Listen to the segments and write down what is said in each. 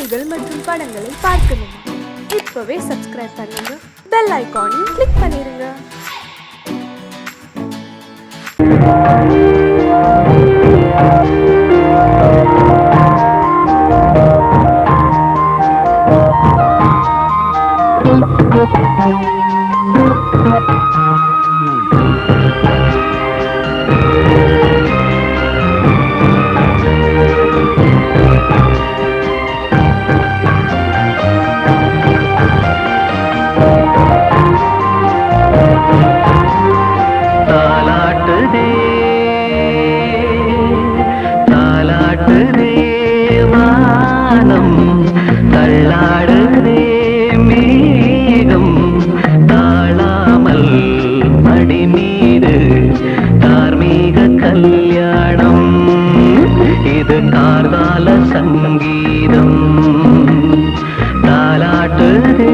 பாடல்கள் மற்றும் படங்களை பார்க்கணுமா? இப்பவே சப்ஸ்கிரைப் பண்ணுங்க, பெல் ஐகானையும் கிளிக் பண்ணிருங்க. சங்கீதம் தாலாட்டுதே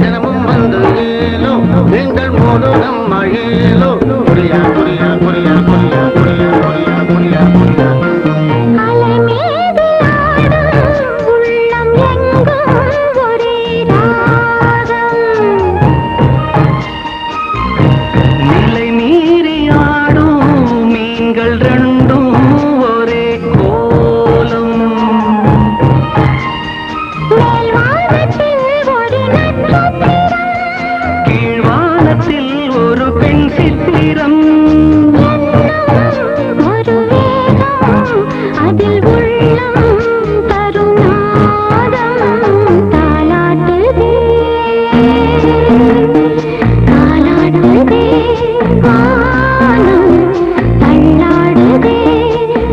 தினமும் வந்து நீங்கள் மோதும் மகிழோ புரியா புரியா புரியா புரியா புரியா புரியா புரியா புரியா நிலை மீறி ஆடும் மீன்கள் ரெண்டும் ஒரே கோலம் கீழ்வானத்தில் ஒரு பெண் சித்திரம் அதில் உள்ளம் தருநாதம் தாலாட்டுதே தாலாட்டுதே வானம் தள்ளாடுதே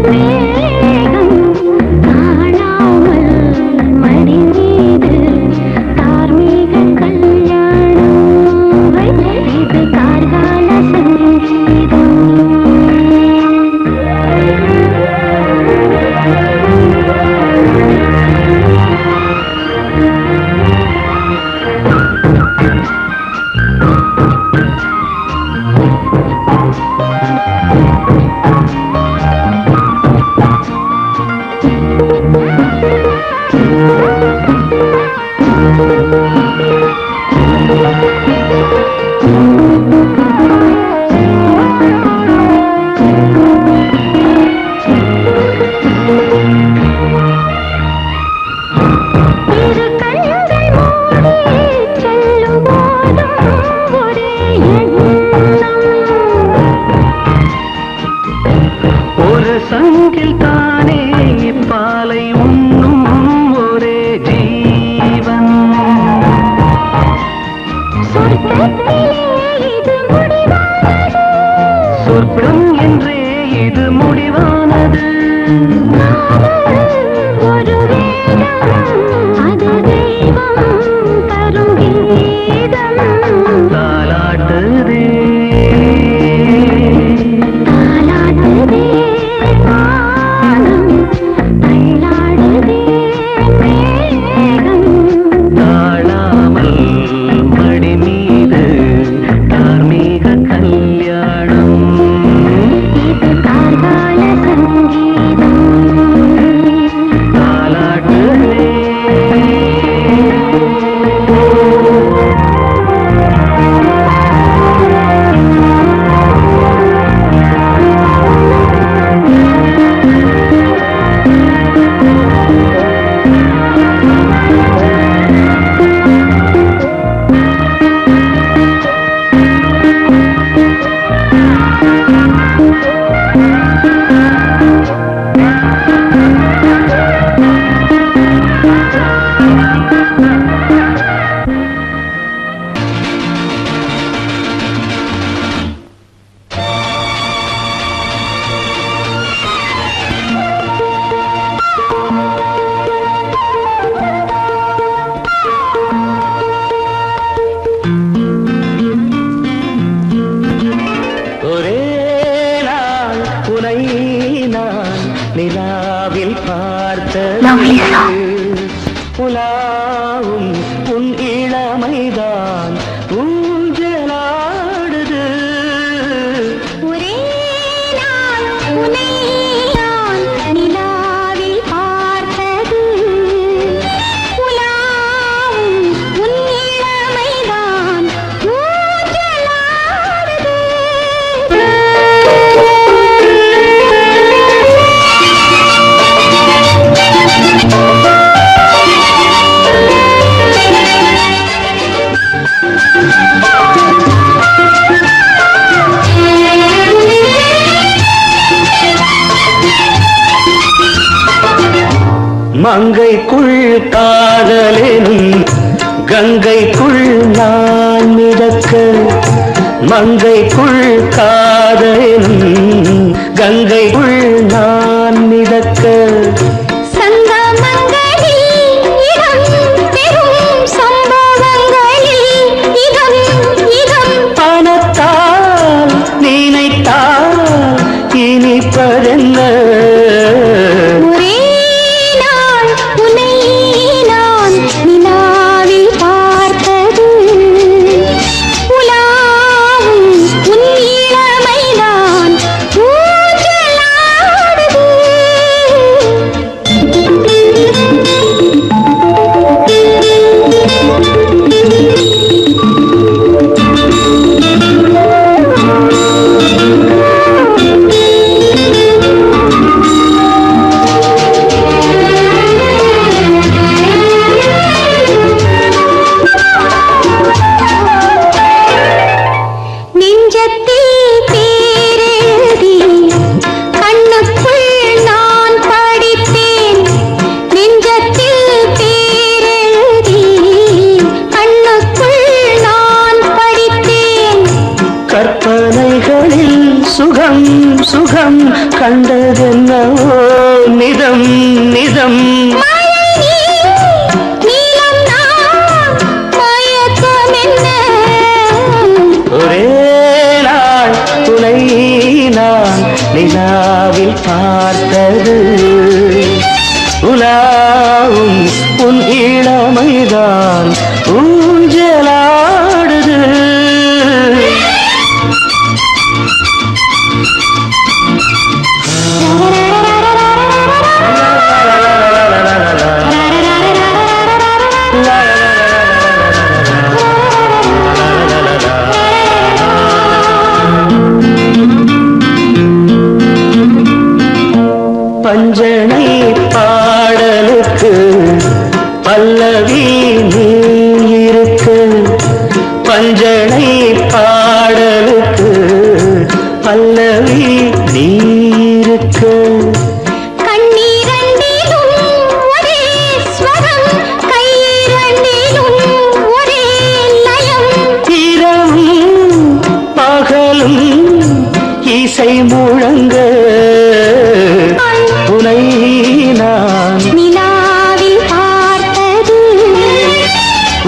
மேகம் காணாமல் மடி மீது தார்மீக கல்யாணம் இது கார்கால சங்கீதம். சங்கில் தானே பாலை உண்ணும் ஒரே ஜீவன் சொர்க்கம் என்றே இது முடிவானது ஒரு அது தெய்வம் தரும் கீதம் தாலாட்டுதே தாலாட்டுதே தாழாமல் மடி மீது தார்மீக கல்யாணம் இது கார்கால சங்கீதம். நிலாவில் Lovely பார்த்தது song. உலாவும் உன் இளமைதான் ஊஞ்சலாடுது ஒரே நாள் உன்னை நான் நிலாவில் பார்த்தது உலாவும் உன் இளமைதான் ஊஞ்சலாடுது. மங்கைக்குள் காதலெனும் கங்கைக்குள் நான் மிதக்க மங்கைக்குள் காதலெனும் கங்கைக்குள் நான் மிதக்க சங்கமங்களில் இடம் பெறும் சம்பவங்களில் இதம் இதம் பணத்தால் நினைத்தால் இனிப்பதென்ன ஒரே நாள் உன்னை நான் நிலாவில் பார்த்தது உலாவும் உன் இளமைதான் ஊஞ்சலாடுது. நெஞ்சத்தில் பேரெழுதி கண்ணுக்குள் நான் படித்தேன் நெஞ்சத்தில் பேரெழுதி கண்ணுக்குள் நான் படித்தேன் கற்பனைகளில் சுகம் சுகம் கண்டதென்னவோ நிதம் நிதம் மழை நீலம் நான் மயக்கம் என்ன ஒரே நாள் துணை நான் நிலாவில் பார்த்தது உலாவும் உன் இளமைதான் ஊஞ்சலாடுது பஞ்சனை பாடலுக்கு பல்லவி நீ இருக்கு பஞ்சனை பாடலுக்கு பல்லவி நீ இருக்கு கண்ணீரண்டிலும் ஒரே ஸ்வரம் கையிரண்டிலும் ஒரே லயம் இரவும் பகலும் இசை முழங்க உனை நான் நிலாவில் பார்த்தது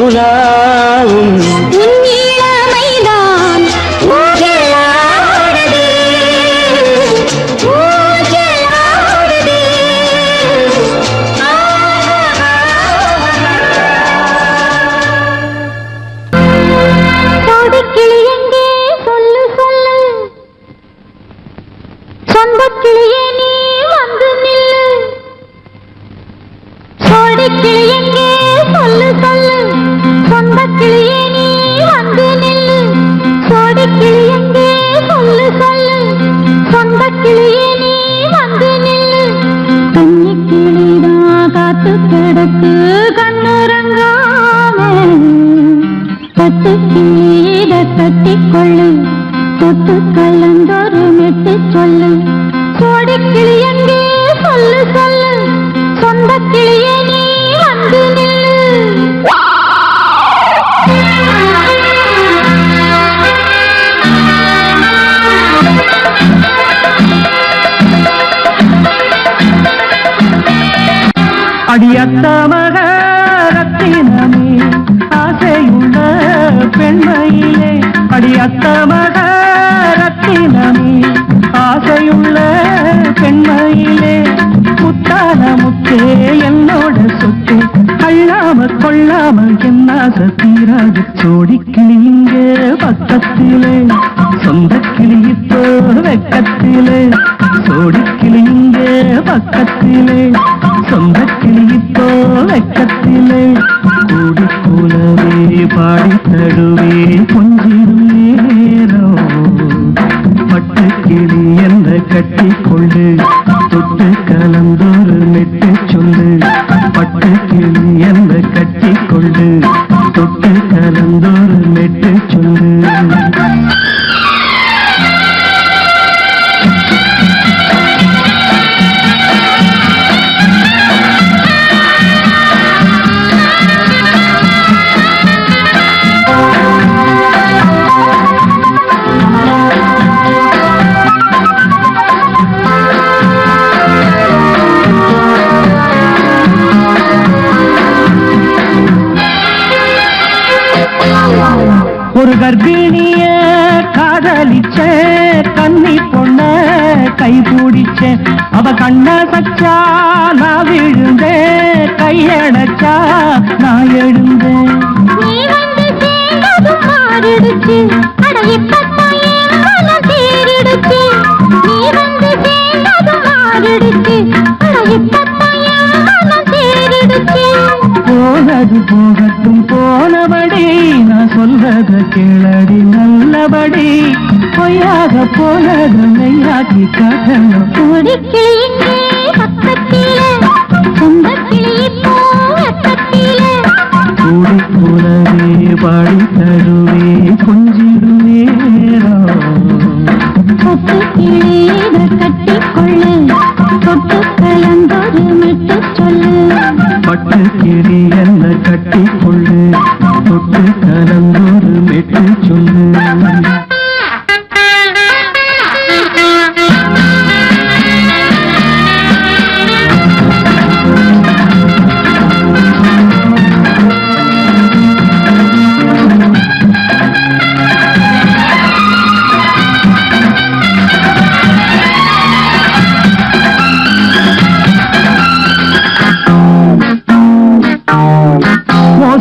உலாவும் உன் இளமைதான் ஊஞ்சலாடுது ஊஞ்சலாடுது. கோடிக்கிளி எங்கே சொல்லு சொல்லு சொந்தக்கிளியே நீ வந்து நில்லு கோடிக்கிளி எங்கே சொல்லு சொல்லு சொந்தக்கிளியே நீ வந்து நில்லு கோடிக்கிளி எங்கே சொல்லு சொல்லு சொந்தக்கிளியே நீ வந்து நில்லு கன்னி கிளிதான் காத்து கிடக்கு கண்ணுறங்காம கட்டு கிளியிட கட்டிக்கொள்ளு தொட்டு கலந்தொரு மெட்டு சொல்லு கோடிக்கிளி எங்கே சொல்லு சொல்லு சொந்த கிளியே நீ வந்து நில்லு. அடியத்த மகரத்தினமே ஆசையுள்ள பெண்மையிலே அடியத்த மகரத்தினமே ஆசையுள்ள பெண்மையிலே சொன்னாச தீராது சோடி கிளி இங்க பக்கத்திலே சொந்த கிளி இப்போ வெக்கத்திலே சோடி கிளி இங்க பக்கத்திலே சொந்த கிளி இப்போ வெக்கத்திலே கூடி கூலவே பாடி தழுவே கொஞ்சிடும் நேரம் பட்டு கிளி என்ன கட்டி கொண்டு தொட்டு கலந்தொரு மெட்டு சொல்லு பட்டு கிளி என்ன கட்டி கொண்டு தொட்டு கலந்தொரு மெட்டு சொல்லு ஒரு கர்ப்பிணிய காதலிச்ச கன்னி பொண்ண கை பிடிச்ச அவ கண்ண சச்சா நான் விழுந்தேன் கையடைச்சா நான் எழுந்தேன் நீ வந்து சேர்ந்ததும் மாறிடுச்சு அட இப்பத்தான் என் மனம் தேறிடுச்சு நீ வந்து சேர்ந்ததும் மாறிடுச்சு அட இப்பத்தான் என் மனம் தேறிடுச்சு போனது போகட்டும் போனபடி நான் சொல்றத கேளடி நல்லபடி பொய்யாக போனது மெய்யாக்கி காட்டணும் கோடிக்கிளி இங்கே பக்கத்திலே சொந்த கிளி இப்போ வெக்கத்திலே கூடி கூடவே பாடி தருவே கொஞ்சிடும் நேரம் தொட்டு கிளீத கட்டிக்கொள்ளு தொட்டு கலந்தொரு மெட்டு சொல்லு பட்டு கிளி என்ன கட்டி கொள்ளு தொட்டு கலந்தொரு மெட்டு சொல்லு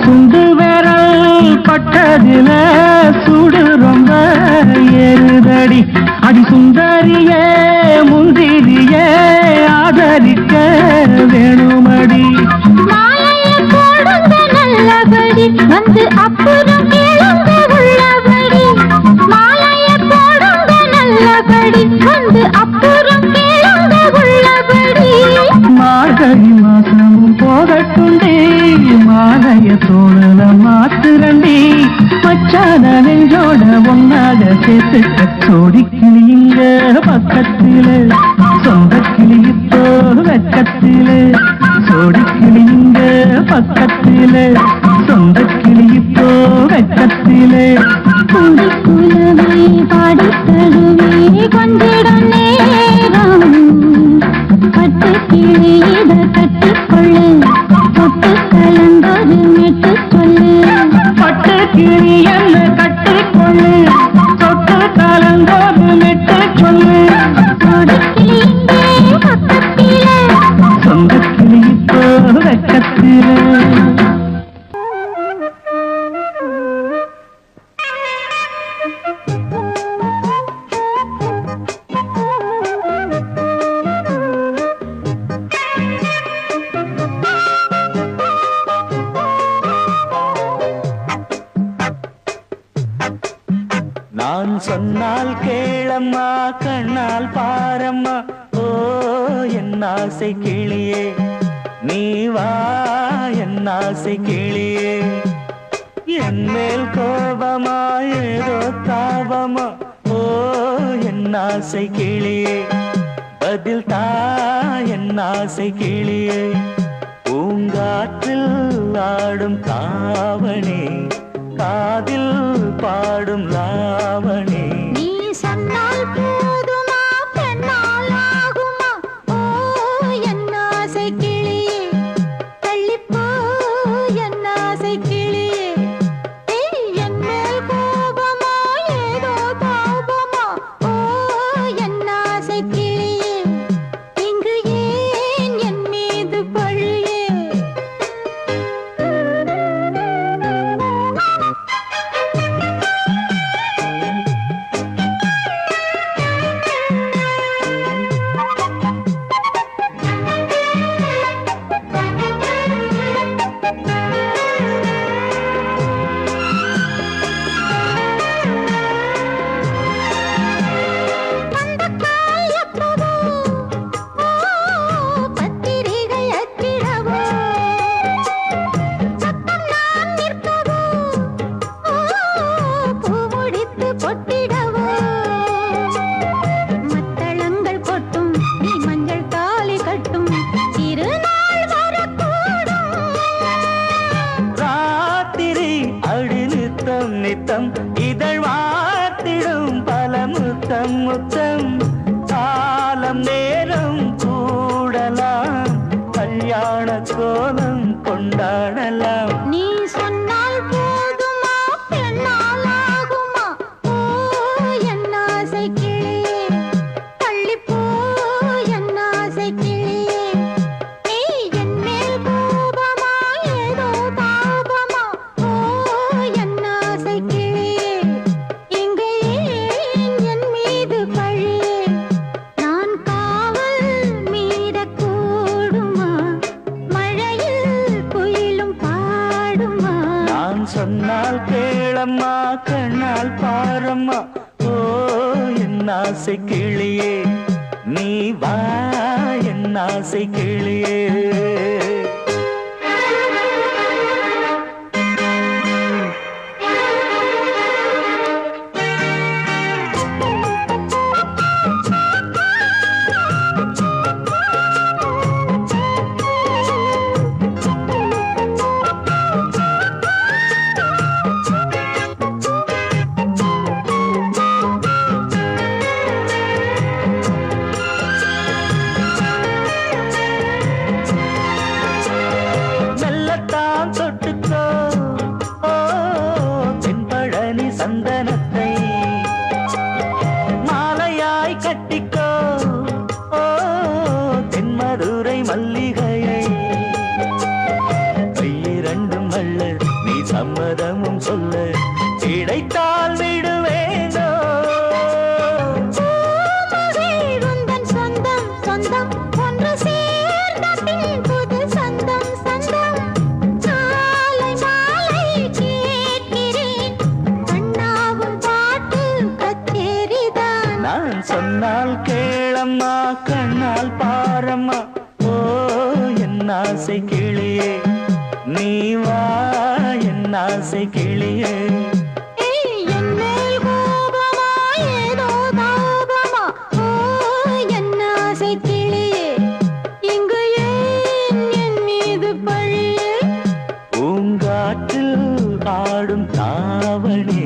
சுண்டு விரல் பட்டதில சுடு ரொம்ப ஏறுதடி அடி சுந்தரியே முந்திரியே ஆதரிக்க வேணுமடி மாலையை போடுங்க நல்லபடி வந்து அப்புறம் கேளுங்க உள்ளபடி மாலையை போடுங்க நல்லபடி வந்து அப்புறம் கேளுங்க உள்ளபடி மார்கழி மாசமும் போகட்டுண்டி மாலைய தோழல மாத்துரண்டி மச்சான நெஞ்சோட ஒன்னாக சேர்த்துக்க சோடி கிளிங்க பக்கத்திலே சொந்த கிளி இப்போ வெக்கத்திலே சோடி கிளிங்க பக்கத்திலே சொந்த கிளி இப்போ வெக்கத்திலே கூடி குலவை பாடி தழுவே கொஞ்சிடம் நேரம் பட்டு கிளீத கட்டிக்கொள்ளு தொட்டு கலந்தொரு மெட்டு சொல்லு பட்டு கிளி என்ன கட்டிக்கொள்ளு தொட்டு கலந்தோடு மெட்டு சொல்லு கோடிக்கிளி இங்கே பக்கத்திலே சொந்த கிளி இப்போ வெக்கத்திலே நான் சொன்னால் கேளம்மா கண்ணால் பாரம்மா ஓ என் ஆசை கிளியே நீ வா என் ஆசை கிளியே என் மேல் கோபமா ஏதோ தாபமா ஓ என் ஆசை கிளியே பதில் தா என் ஆசை கிளியே பூங்காற்றில் ஆடும் தாவணி காதில் பாடும் லாவணி நீ சொன்னால் போதுமா பெண்ணால் ஆகுமா ஓ என் ஆசை கிளியே தள்ளிப்போ என் ஆசை கிளியே என் மேல் கோபமா ஏதோ தாபமா ஓ என் ஆசை கிளியே இங்கு ஏன் என் மீது பழியே கோலம் கொண்டாடலாம். நீ சொன்னால் போதுமா பெண்ணால் ஆகுமா? ஓ என் ஆசை கிளியே தள்ளிப்போ என் ஆசை கிளியே. நீ என் மேல் கோபமா ஏதோ தாபமா? ஓ என் ஆசை கிளியே இங்கே ஏன் என் மீது பழியே? நான் காவல் மீறக்கூடுமா? மழையில் குயிலும் பாடுமா? நான் சொன்னால் கேளம்மா கண்ணால் பாரம்மா. ஓ என் ஆசை கிளியே நீ வா என் ஆசை கிளியே. மெல்லத்தான் தொட்டுக்கோ ஓ தென்பழனி சந்தனத்தை மாலையாய் கட்டிக்கோ ஓ தென்மதுரை மல்லிகையை. கையிரண்டும் அள்ள நீ சம்மதமும் சொல்ல கிடைத்தால் விடுவேனோ. உந்தன் சொந்தம் சொந்தம் ஒன்று சேர்ந்த பின் புது சொந்தம் சொந்தம். மாலை மாலை கேட்கிறேன் கண்ணாவும் பாட்டு கச்சேரிதான். நான் சொன்னால் கேளம்மா கண்ணால் பாரம்மா. ஓ என் ஆசை கிளியே நீ வா என் ஆசை கிளியே. என் மேல் கோபமா ஏதோ தாபமா? ஓ என் ஆசை கிளியே இங்கு ஏன் என் மீது பழியே? பூங்காற்றில் ஆடும் தாவணி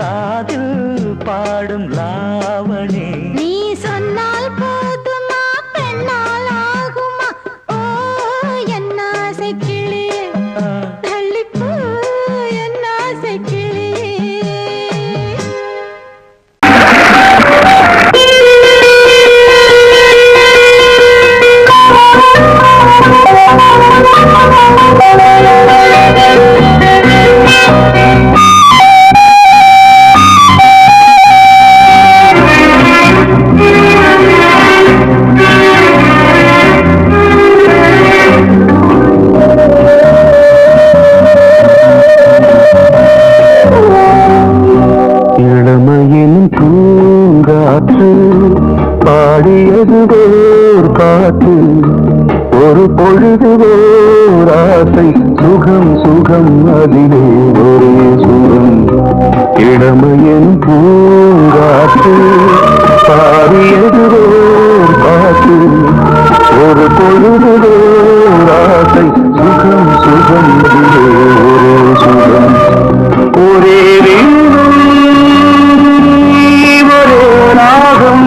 காதில் பாடும் லாவணி. நீ சொன்னால் போதுமா பெண்ணால் ஆகுமா? ஓ என் ஆசை கிளியே தள்ளிப்போ என் ஆசை கிளியே. இளமையின் பூங்காற்று பாடியது ஓர் காற்று ஒரு பொழுது ஓர் ஆசை சுகம் சுகம் அதிலே ஒரே சுகம். இளமையின் பூங்காற்று பாடியது ஓர் காற்று ஒரு பொழுது ஓர் ஆசை சுகம் சுகம் அதிலே ஒரே சுகம். ஒரே வீணை ஒரே ராகம்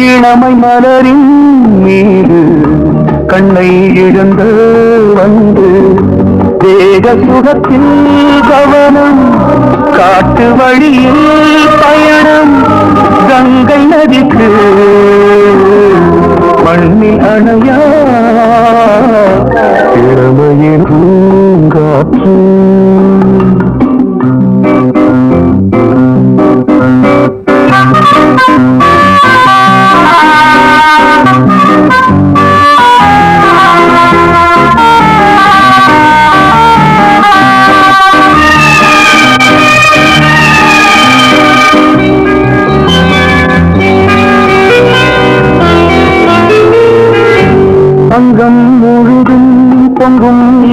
இளமை மலரின் மீது கண்ணை இழந்து வந்து தேக சுகத்தில் கவனம் காட்டு வழியில் பயணம் கங்கை நதிக்கு மண்ணில் அணையா இளமையின் பூங்காற்று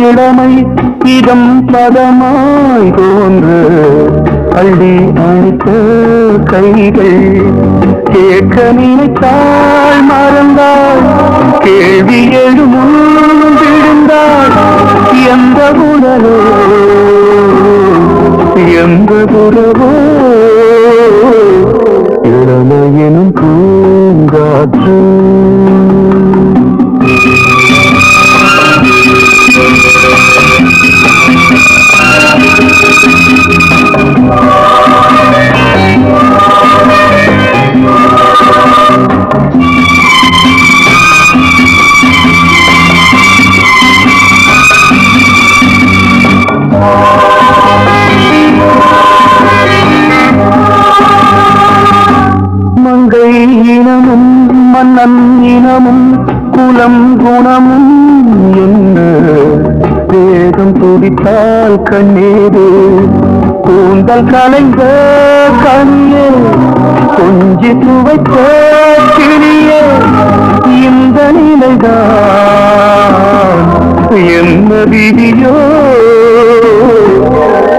இளமை இதம் பதமாய் தோன்று அள்ளி அணைத்த கைகள் கேட்க நினைத்தாள் மறந்தாள் கேள்வி எழுமுன் விழுந்தாள் எந்த உணரோ எந்த புறவோ இளமையெனும் பூங்காற்று மங்கை இனமும் மன்னன் இனமும் குலம் குணமும் என்ன வேகம் துடித்தால் கண்ணீரு கூந்தல் கலைந்த கனியே கொஞ்சி துவைத்த கிளியே இந்த நிலைதான் என்ன விதியோ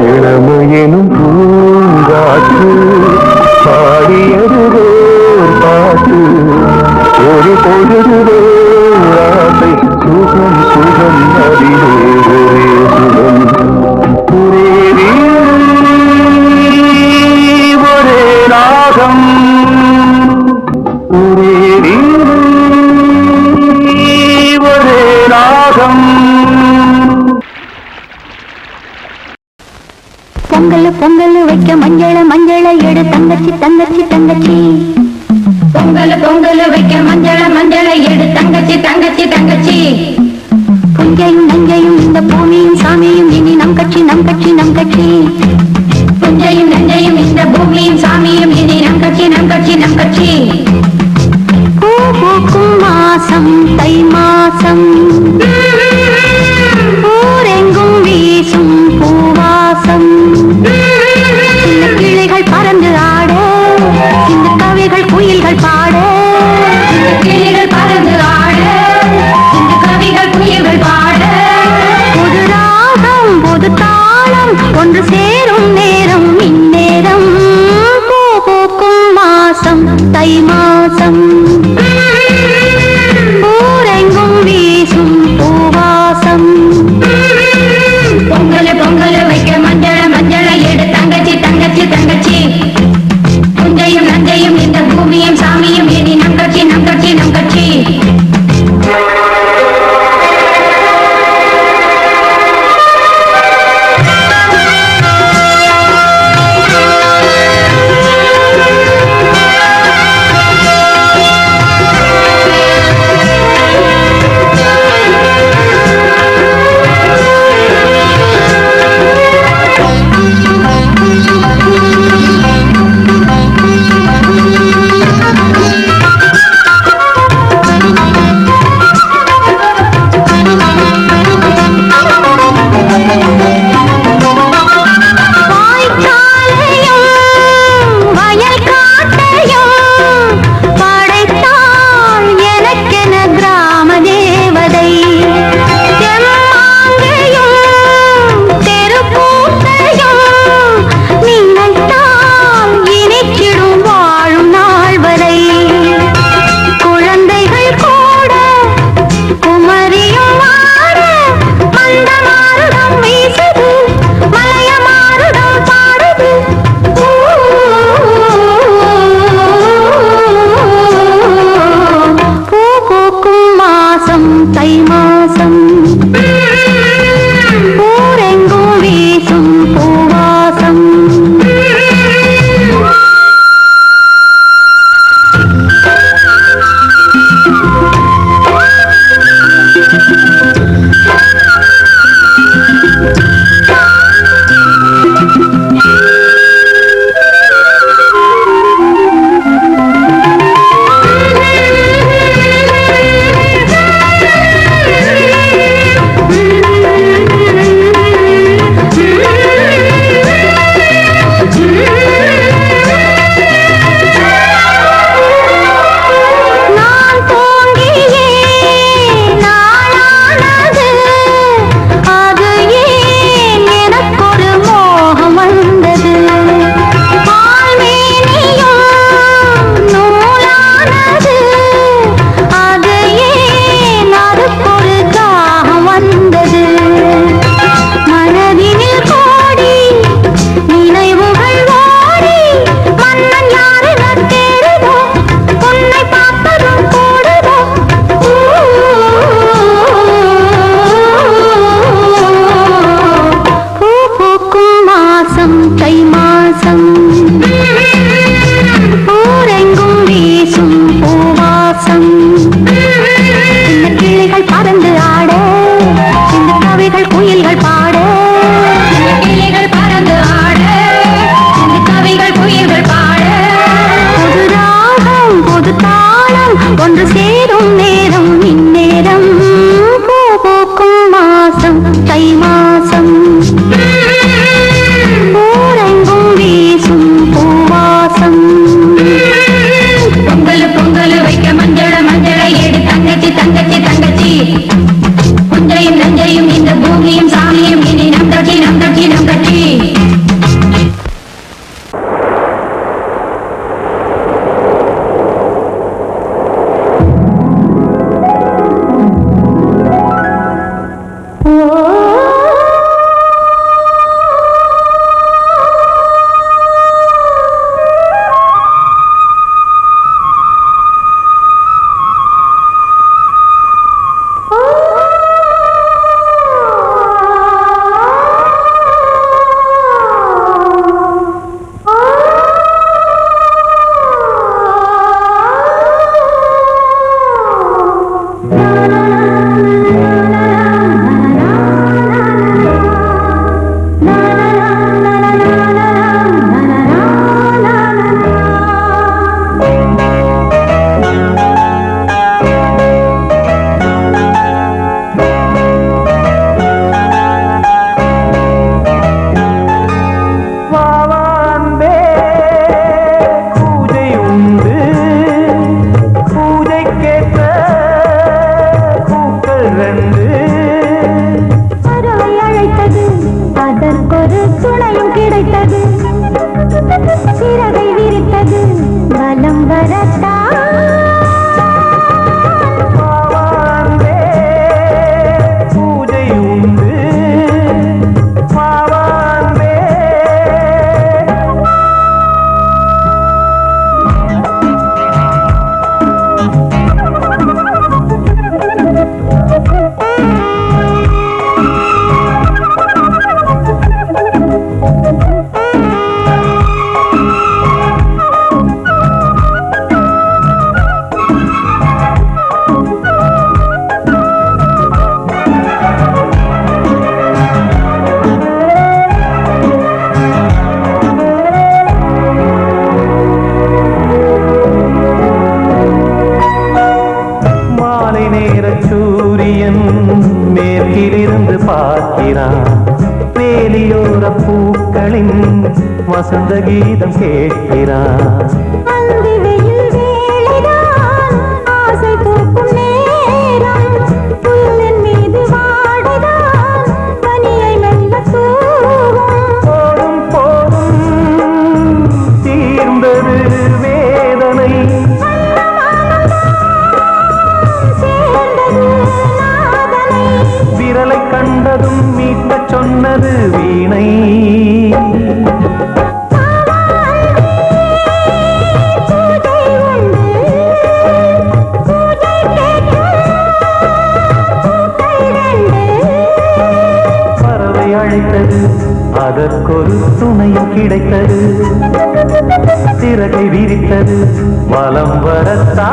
இளமையெனும் பூங்காற்று பாடியதுவே பாட்டு ஒரு பொழுதுவே ஆசை சுகம் சுகம் அதிலே ஒரே சுகம் ஒரே ஒரே ராகம் ஒரே ஒரே ராகம் பொங்கல் பொங்கல் வைக்க மஞ்சள மஞ்சள எடு தங்கச்சி தங்கச்சி தங்கச்சி பொங்கல் பொங்கல் வைக்க மஞ்சள மஞ்சள எடு தங்கச்சி தங்கச்சி தங்கச்சி புஞ்சையும் நஞ்சையும் இந்த பூமியும் சாமியும் இனி நம் கட்சி நம் கட்சி நம் கட்சி புஞ்சையும் நஞ்சையும் இந்த பூமியும் சாமியும் இனி நம் கட்சி நம் கட்சி நம் கட்சி பூ பூக்கும் மாசம் தை மாசம் ஊரெங்கும் வீசும் பூவாசம் சின்ன கிளிகள் பறந்து ஆட இந்த கவிகள் குயில்கள் பாட கிளிகள் பறந்து ஆட இந்த கவிகள் குயில்கள் பாட கவிகள் குயில்கள் பாட கிளிகள் பறந்து ஆட கவிகள் குயில்கள் பாட புது ராகம் புது தாளம் ஒன்று சேரும் நேரம் இந்நேரம் பூ பூக்கும் மாசம் தை மாசம் ஊரெங்கும் வீசும் பூவாசம் பொங்கல் பொங்கல் வைக்க மஞ்சள மஞ்சளை எடு தங்கச்சி தங்கச்சி தங்கச்சி புஞ்சையும் நஞ்சையும் இந்த பூமியும் சாமியும் இனி நம் கட்சி நம் கட்சி நம் கட்சி வசந்த கீதம் கேட்கிறான் கண்டதும் மீட்ட சொன்னது வீணை பறவை அழைத்தது அதற்கொரு துணையும் கிடைத்தது சிறகை விரித்தது வலம் வரத்தா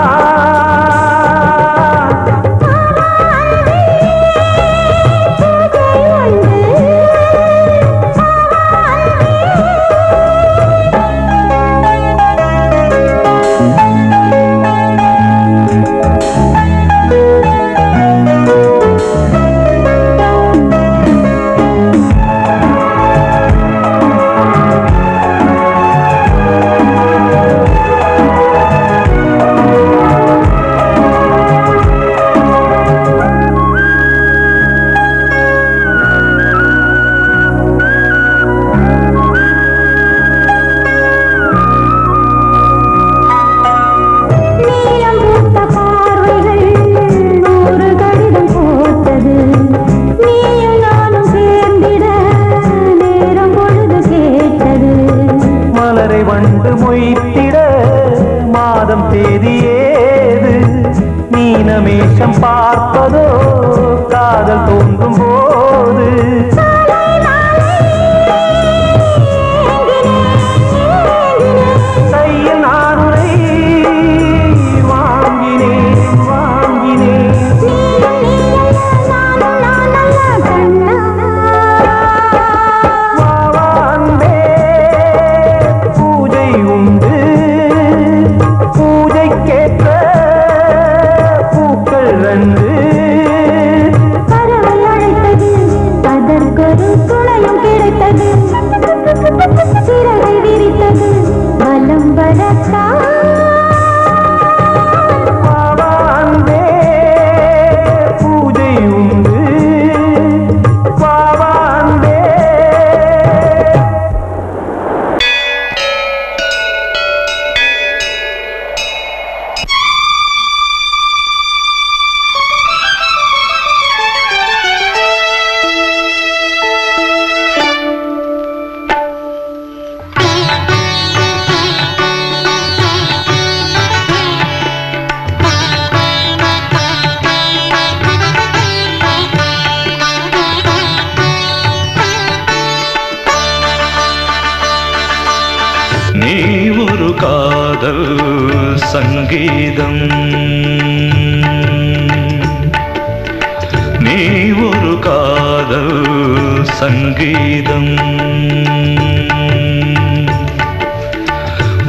சங்கீதம். நீ ஒரு காதல் சங்கீதம்.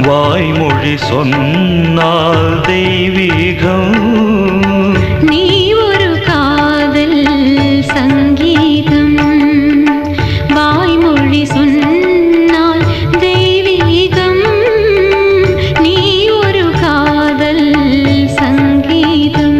வாய்மொழி சொன்னால் தெய்வீகம். நீ ஒரு காதல் சங்கீதம். வாய்மொழி சொன்னால் தெய்வீகம். நீ ஒரு காதல் சங்கீதம்.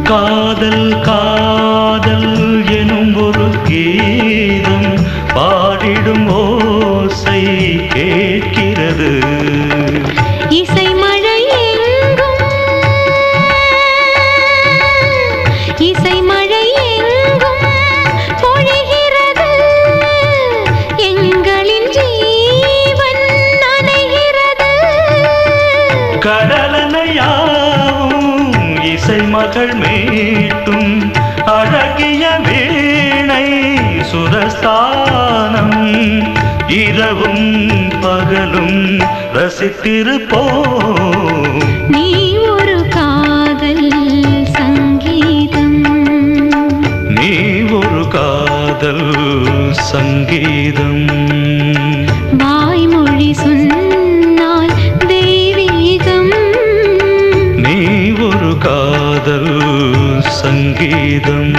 காதல் காதல் எனும் ஒரு கீதம் பாடிடும் ஓசை கேட்கிறது. இசை மழை எங்கும் இசை மழை எங்கும் பொழிகிறது. எங்களின் ஜீவன் நனைகிறது. கடலனையாவும் இசை மகள் மீட்டும் அழகிய வீணை சுரஸ்தானம். இரவும் பகலும் ரசித்திருப்போம். நீ ஒரு காதல் சங்கீதம். நீ ஒரு காதல் சங்கீதம். வாய்மொழி சொன்னால் தெய்வீகம். நீ ஒரு காதல் சங்கீதம்.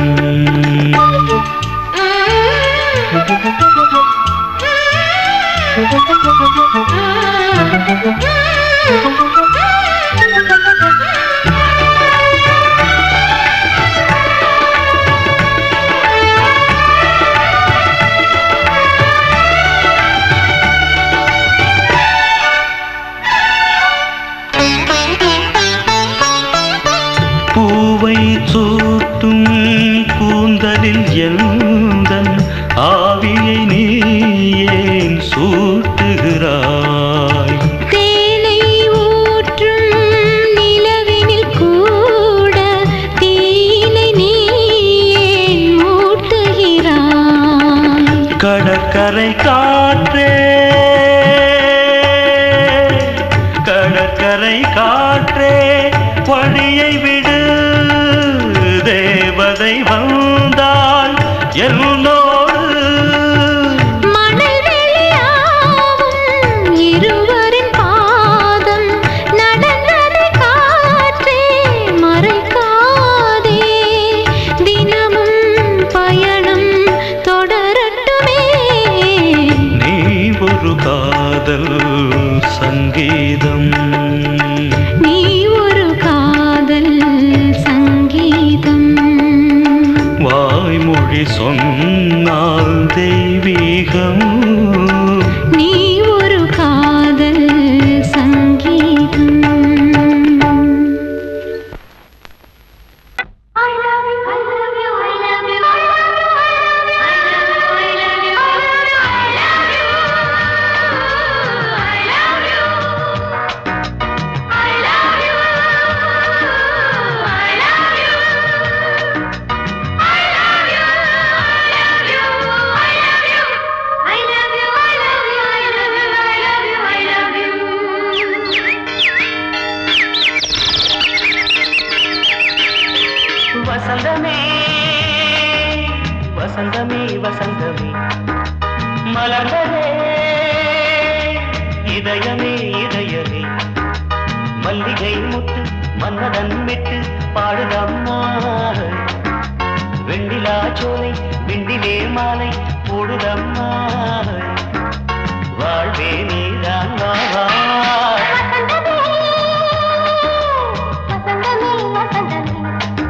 பூவை சூட்டும் கூந்தலில் எந்தன் ஆவியை நீ ஏன் சூட்டுகிறாய்? தேனை ஊற்றும் நிலவினில் கூட தீனை நீ ஏன் மூட்டுகிறாய்? கடற்கரை காற்றே கடற்கரை காற்றே வழியை விடு. தேவதை வந்தால் என்னோடு மணல் வெளியாகும் இருவரின் பாதம் நடந்ததை காற்றே மறைக்காதே. தினமும் பயணம் தொடரட்டுமே. நீ ஒரு காதல் சங்கீதம். நீ ஒரு காதல் சங்கீதம். வாய்மொழி சொன்னால் தெய்வீகம். நீ ஒரு காதல் சங்கீதம். வசந்தமே வசந்தமே வசந்தமே மலர்ந்ததே இதயமே இதயமே. மல்லிகை முத்து மன்னதன் விட்டு பாடுதம்மா. வெண்ணிலா சோலை வெண்டிலே மாலை போடுதம்மா. வாழ்வே நீதான் வா. வசந்தமே வசந்தமே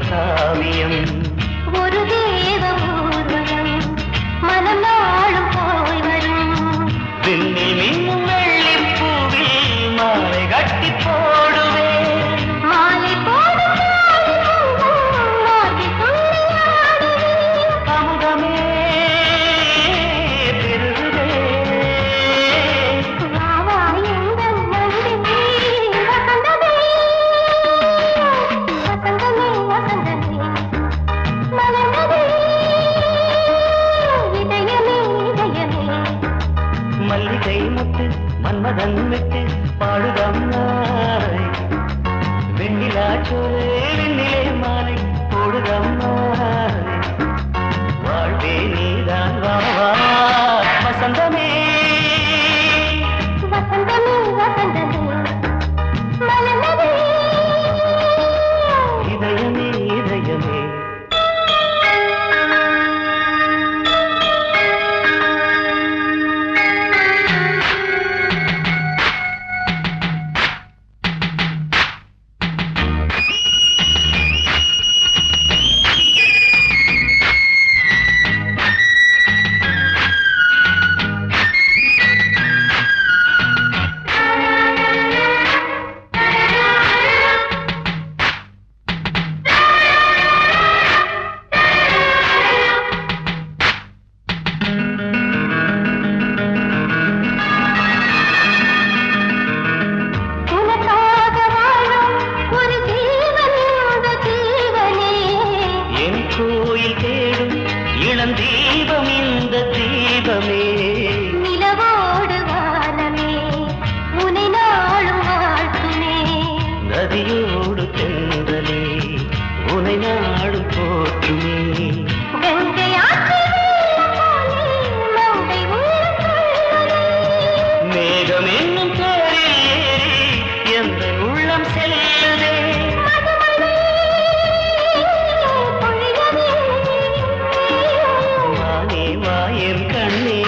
காவியம் ஒரு தேவ ஊர்வலம் மனம் நாளும் போய் வரும் விண்ணில் மின்னும் வெள்ளி பூவில் மாலை கட்டி போடுவேன் மாலை போடும் அமுதமே பெருகுதே வசந்தமே வசந்தமே வசந்தமே மலர்ந்ததே இதயமே இதயமே மல்லிகை முத்து மன்மதன் விட்டு பாடுதம்மாய் வெண்ணிலா சோலே வெண்ணிலே மாலை போடுதம்மாய் வாழ்வே நீதான் வா வா வசந்தமே வசந்தமே வசந்தமே மலர்ந்ததே இதயமே இதயமே உனக்காக வாழும் ஒரு ஜீவன் இந்த ஜீவனே என் கோயில் தேடும் இளம் தீபம் இந்த தீபமே நிலவோடு வானமே உனை நாளும் வாழ்த்துமே நதியோடு தென்றலே உனை நாடும் போற்றுமே கங்கை ஆற்று வெள்ளம் போலே மங்கை உள்ளம் துள்ளுதே. மேகம் என்னும் தேரில் ஏறி எந்த உள்ளம் செல்லுதே மதுமழை பொழியவே. வானே வாயன் கண்ணே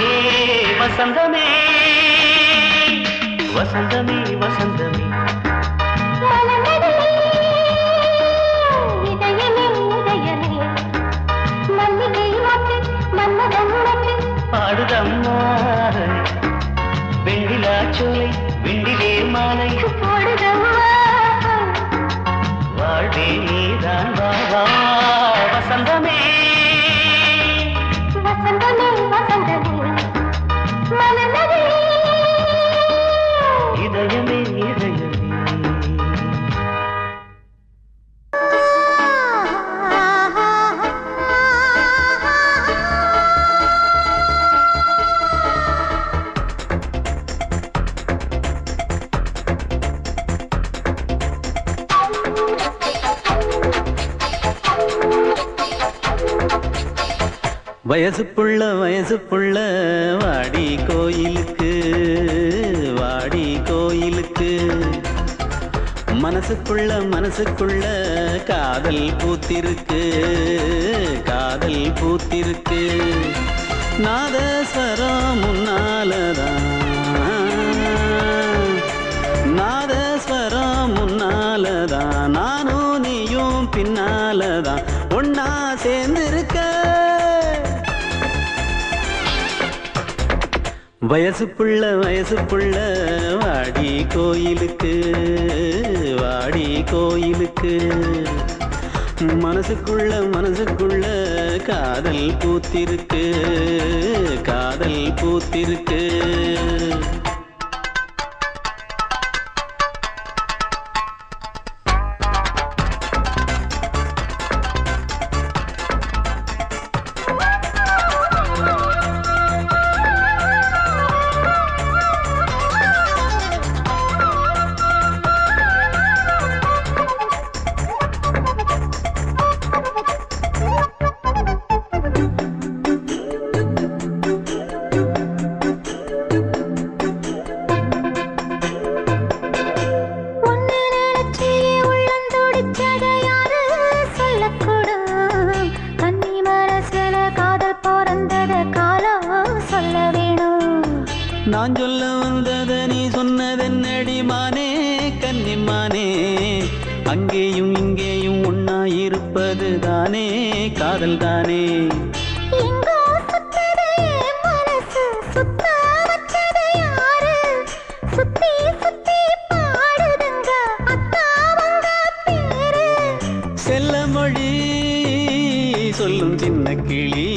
வசந்தமே வசந்தமே வசந்தமே மலர்ந்ததே இதயமே இதயமே மல்லிகை மொட்டு மன்மதன் மொட்டு பாடுதம்மா வெண்ணிலா சோலை வெண்டிலே மாலை போடுதம்மா வாழ்வே நீதான் வா வா வசந்தமே வசந்தமே வசந்தமே மலர்ந்ததே இதயமே இதயமே வயசு புள்ள வாடி கோயிலுக்கு மனசுக்குள்ள காதல் பூத்திருக்கு நாதஸ்வரம் முன்னாலதான் நானும் நீயும் பின்னாலதான் ஒன்னா சேர்ந்திருக்க வயசு புள்ள வாடி கோயிலுக்கு மனசுக்குள்ள காதல் பூத்திருக்கு நான் சொல்ல வந்தத நீ சொன்னதென்னடி மானே கன்னிமானே அங்கேயும் இங்கேயும் ஒன்னா இருப்ப இருப்பது தானே காதல் தானே. எங்கோ சுத்ததே மனசு சுத்த வச்சது யாரு? சுத்தி சுத்தி பாடுதுங்க அத்தாவங்க பேரு. செல்ல மொழி சொல்லும் சின்ன கிளி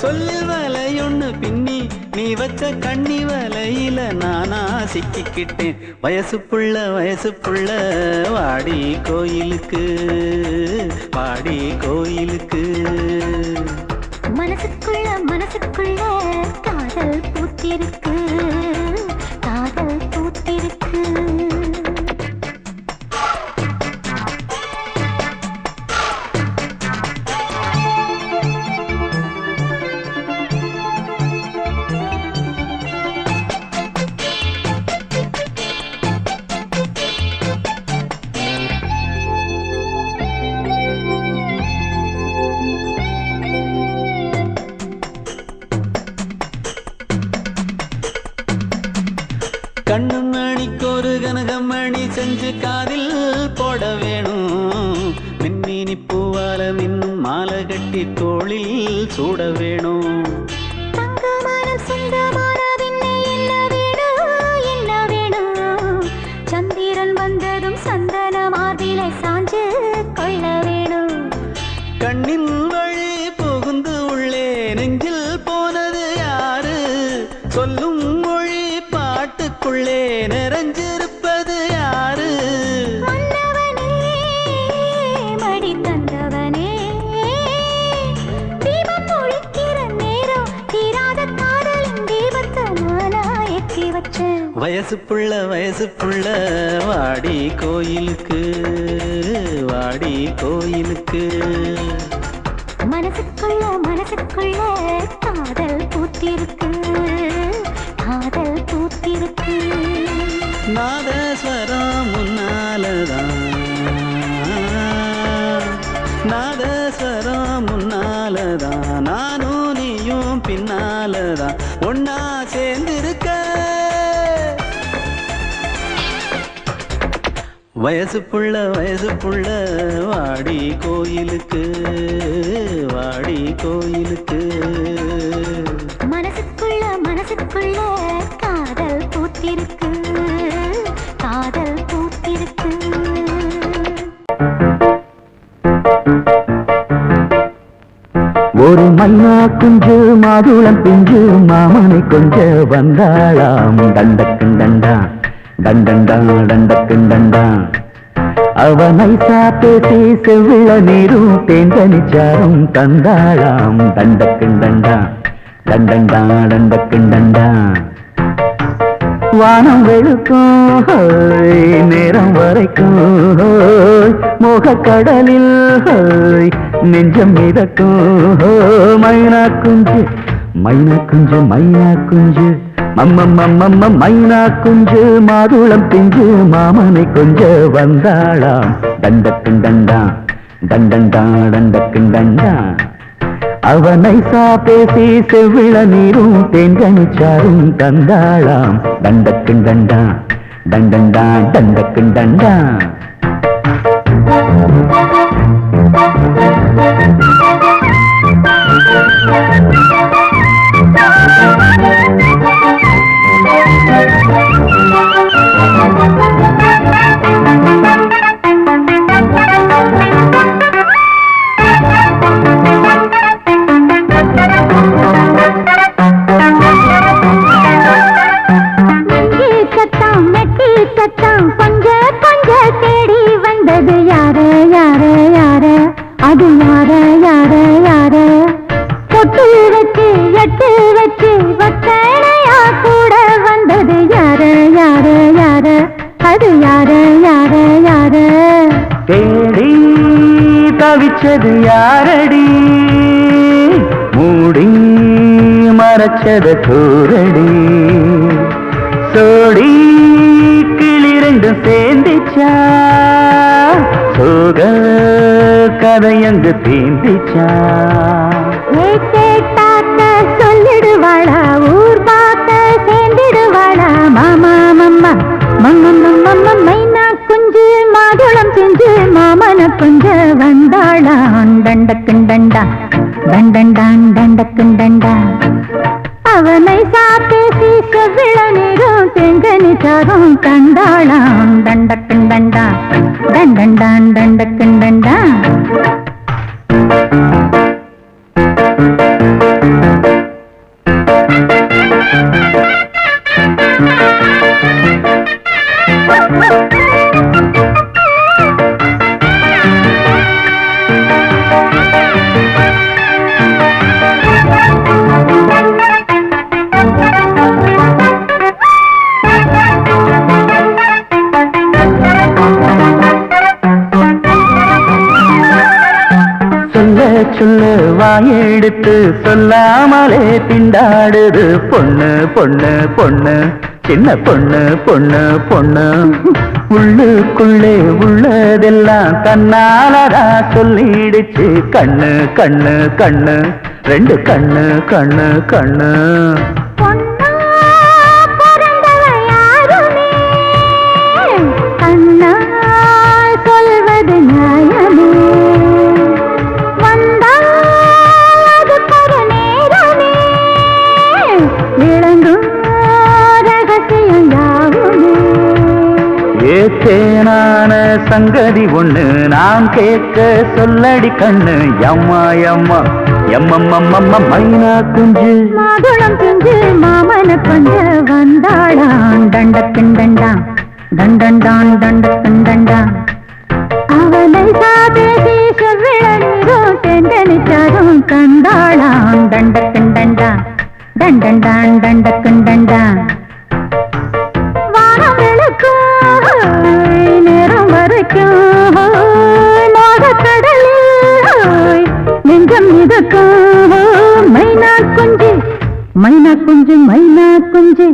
சொல்லில் வலையொன்னு பின்னி நீ வச்ச கண்ணி வலையில நானா சிக்கிக்கிட்டேன். வயசு புள்ள வாடி கோயிலுக்கு வாடி கோயிலுக்கு. மனசுக்குள்ள காதல் பூத்திருக்கு காதல் பூத்திருக்கு. கண்ணு மணிக்கு ஒரு கனகமணி செஞ்சு காதில் போட வேணும். மின்மினி பூவால மின்னும் மாலை கட்டி தோளில் சூட வேணும். தங்கமனம் சொந்தமானதின்னை என்ன வேணும்? சந்திரன் வந்ததும் சந்தன மார்பிலை சாஞ்சு கொள்ள வேணும். கண்ணின் வழி புகுந்து உள்ளே நெஞ்சில் போனது யாரு? சொல்லும் மொழி பாட்டுக்குள்ளே நிறைஞ்சிருப்பது யாரு? மன்னவனே மடி தந்தவனே தீபம் ஒழிக்கிற நேரம் தீராத காதலின் தீபத்தை நானா ஏற்றி வச்சேன். வயசு புள்ள வாடி கோயிலுக்கு வாடி கோயிலுக்கு. மனசுக்குள்ள காதல் பூத்திருக்கு காதல் பூத்திருக்கு. நாதஸ்வரம் முன்னாலதான் நானும் நீயும் பின்னாலதான் ஒன்னா சேர்ந்திருக்க. வயசு புள்ள வாடி கோயிலுக்கு வாடி கோயிலுக்கு. மனசுக்குள்ள காதல் பூத்திருக்கு காதல் பூத்திருக்கு. ஒரு மன்னா குஞ்சு மாதுளம் பிஞ்சு மாமனை கொஞ்ச வந்தாளாம். தண்டக்குண்டண்டா டண்டண்டா டண்டக்குண்டண்டா. அவனை பேசி செவ்விள நீரும் தேங்கனிச்சாரும் தந்தாளாம். தண்டக்குண்டண்டா டண்டண்டா டண்டக்குண்டண்டா. வானம் வெளுக்கும் நேரம் வரைக்கும் மோகக்கடலில் நெஞ்சம் மிதக்கும். மைனா குஞ்சு மைனா குஞ்சு மாதுளம் பிஞ்சு மாமனை கொஞ்ச வந்தாளாம். தண்டக்குண்டண்டா டண்டண்டா டண்டக்குண்டண்டா. அவனை பேசி செவ்விள நீரும் தேங்கனிச்சாரும் தந்தாளாம். தண்டக்குண்டண்டா டண்டண்டா டண்டக்குண்டண்டா. தவிச்சது யாரடி மூடி மறைச்சது கூரடி. சோடி கிளி ரெண்டும் சேர்ந்துச்சா சோக கதையங்கு தீந்திச்சா. சொல்லிடுவாளா ஊர் பார்த்த சேர்ந்திடுவாளா மாமா மம்மா மம்மா மைனா குஞ்சு மாதுளம் செஞ்சு மாமன கொஞ்ச வந்தாளாம் தண்டக்குண்டண்டா தண்டண்டான் தண்டக்குண்டண்டா அவனை சாப்பேசி செவ்விள நீரும் செங்கனி சாரும் கண்டாளாம் தண்டக்குண்டண்டா தண்டண்டான் தண்டக்குண்டண்டா சொல்ல வாயெடுத்து சொல்லாமலே திண்டாடுது பொண்ணு பொண்ணு பொண்ணு சின்ன பொண்ணு பொண்ணு பொண்ணு உள்ளுக்குள்ளே உள்ளதெல்லாம் தன்னாலதா சொல்லிடுச்சு கண்ணு கண்ணு கண்ணு ரெண்டு கண்ணு கண்ணு கண்ணு சொல்வது நியாயமே ஏத்தேனான சங்கதி ஒண்ணு நான் கேட்க சொல்லடி கண்ணு எம்மா எம்மா எம்மம்மம்மம்ம மைனா குஞ்சு மாதுளம் குஞ்சு மாமன கொஞ்ச வந்தாளான் தண்டக்குண்டண்டா தண்டண்டான் தண்டக்குண்டண்டா அவனை சாதேசி செவ்விள நீரும் தெண்டனிச்சாரும் கண்டாளான் தண்டக்குண்டண்டா தண்டண்டான் தண்டக்குண்டண்டா வானம் விளக்கும் நேரம் வரைக்கும் மோகக்கடலில் நெஞ்சம் மிதக்கும் மைனா குஞ்சு மைனா குஞ்சு மைனா குஞ்சு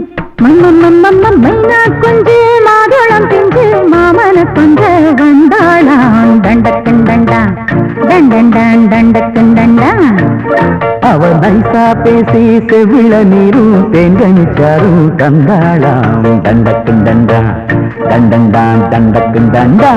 மைனா குஞ்சு மாதுளம் பிஞ்சு மாமன கொஞ்ச வந்தாளாம் தண்டக்குண்டண்டா தண்டண்டான் தண்டக்குண்டண்டா அவன் நைசா பேசி செவிள நீரும் தேங்கனிச்சாரும் தந்தாளாம் தண்டக்குண்டண்டா தண்டண்டான் தண்டக்குண்டண்டா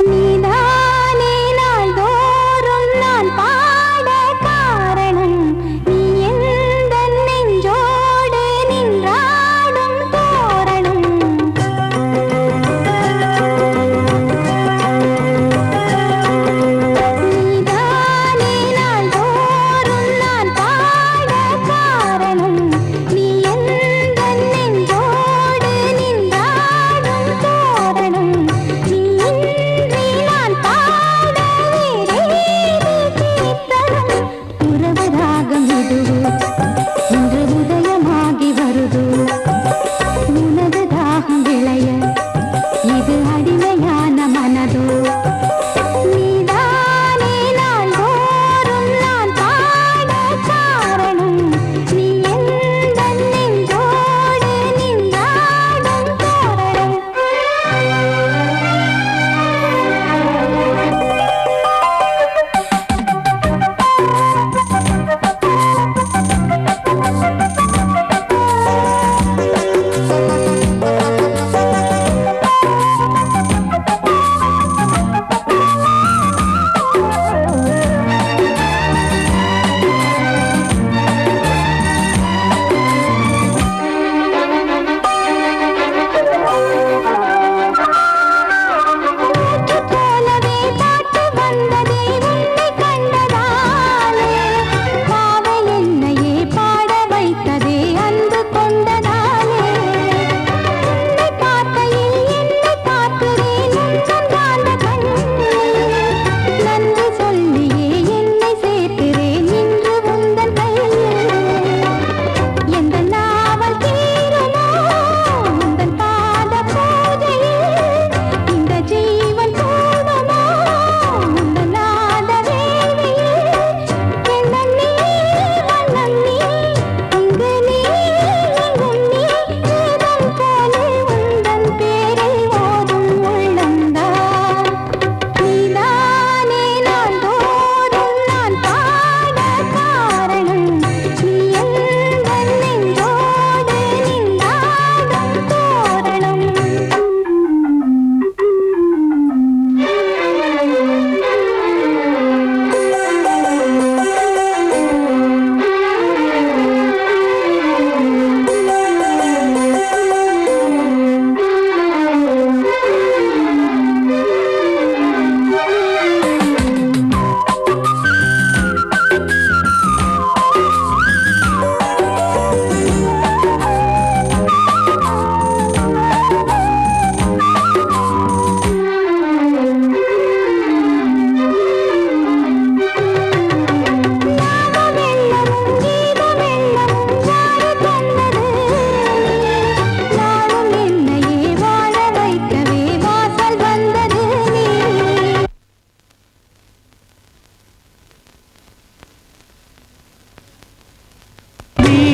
நீதானே நாள்தோறும் நான் பாட காரணம்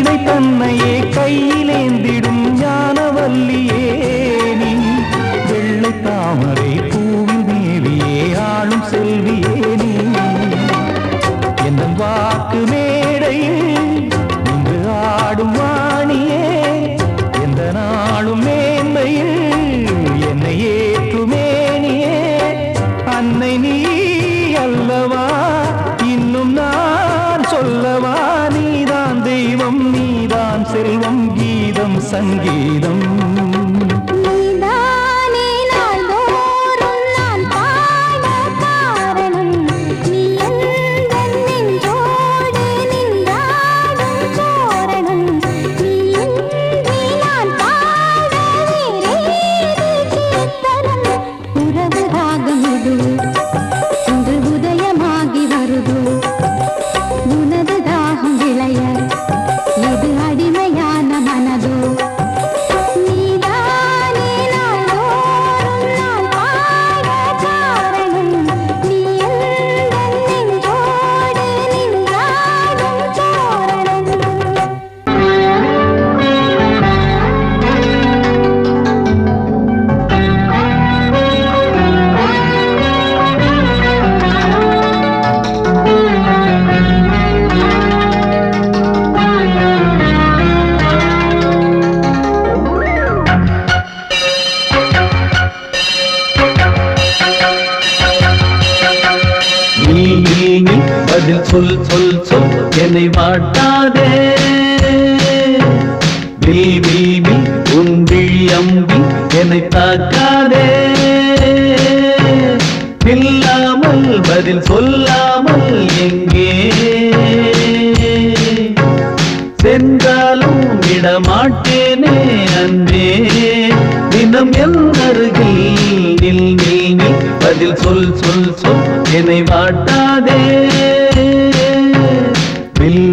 கீதை தன்னையே கையிலேந்திடும் ஞானவல்லியே நீ வெள்ளை தாமரை பூவின் தேவியே ஆளும் செல்வியே நீ என் வாக்கு மேடையில் இன்று ஆடும் வாணியே எந்த நாளும் மேன்மையில் என்னை ஏற்றுமேனியே அன்னை நீ அல்லவா இன்னும் நான் சொல்லவா நீதான் தெய்வம் நீதான் செல்வம் கீதம் சங்கீதம் நீதானே நாள்தோறும் நான் பாட காரணம் நீ எந்தன் நெஞ்சோடு நின்றாடும் தோரணம் நீ இன்றி நான் பாட வேறேது கீர்த்தனம் உறவு ராகம் இது இன்று உதயமாகி வருது உனது தாகம் விளைய இது அடிமையான மனதோ நீதானே நாள்தோறும் நான் பாட காரணம் நீ எந்தன் நெஞ்சோடு நின்றாடும் தோரணம் நீ பதில் சொல் சொல் சொல் என்னை வாட்டாதே விழி உன் விழி அம்பி என்னை தாக்காதே இல்லாமல் பதில் சொல்லாமல் எங்கே சென்றாலும் விடமாட்டேனே அன்பே தினம் என் அருகில் நில் நில் நில் பதில் சொல் சொல் சொல் என்னை வாட்டாதே வில்